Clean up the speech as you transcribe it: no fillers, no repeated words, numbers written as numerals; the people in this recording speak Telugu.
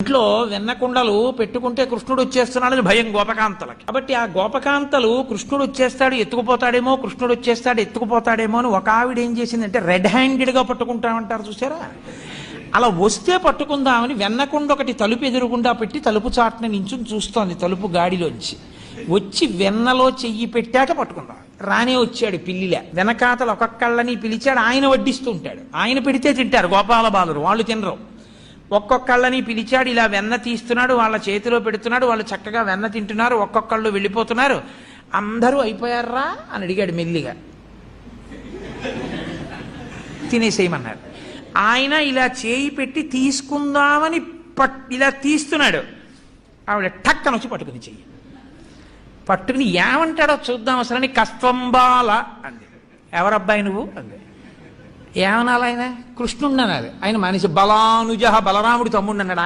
ఇంట్లో వెన్నకుండలు పెట్టుకుంటే కృష్ణుడు వచ్చేస్తున్నాడని భయం గోపకాంతలకి. కాబట్టి ఆ గోపకాంతలు కృష్ణుడు వచ్చేస్తాడు ఎత్తుకుపోతాడేమో, కృష్ణుడు వచ్చేస్తాడు ఎత్తుకుపోతాడేమో అని ఒక ఆవిడ ఏం చేసిందంటే రెడ్ హ్యాండెడ్గా పట్టుకుంటామంటారు చూసారా, అలా వస్తే పట్టుకుందామని వెన్నకుండ ఒకటి తలుపు ఎదురుగుండా పెట్టి తలుపు చాటున నించుని చూస్తోంది. తలుపు గాడిలోంచి వచ్చి వెన్నలో చెయ్యి పెట్టాక పట్టుకుందాం. రానే వచ్చాడు పిల్లిలే, వెనకాతలు ఒక్కొక్కళ్ళని పిలిచాడు. ఆయన వడ్డిస్తూ ఉంటాడు, ఆయన పెడితే తింటారు గోపాల బాలురు, వాళ్ళు తినరు. ఒక్కొక్కళ్ళని పిలిచాడు, ఇలా వెన్న తీస్తున్నాడు, వాళ్ళ చేతిలో పెడుతున్నాడు, వాళ్ళు చక్కగా వెన్న తింటున్నారు, ఒక్కొక్కళ్ళు వెళ్ళిపోతున్నారు. అందరూ అయిపోయారా అని అడిగాడు మెల్లిగా. తినేసేయమన్నాడు. ఆయన ఇలా చేయి పెట్టి తీసుకుందామని ఇలా తీస్తున్నాడు. ఆవిడ టక్కన వచ్చి పట్టుకుని చెయ్యి పట్టుకుని ఏమంటాడో చూద్దాం అసలని కస్త్వంబాల అంది. ఎవరబ్బాయి నువ్వు అంది. ఏమనాలి ఆయన? కృష్ణుడు అనాలి. ఆయన మనిషి బలానుజ బలరాముడి తమ్ముడు అన్నాడు.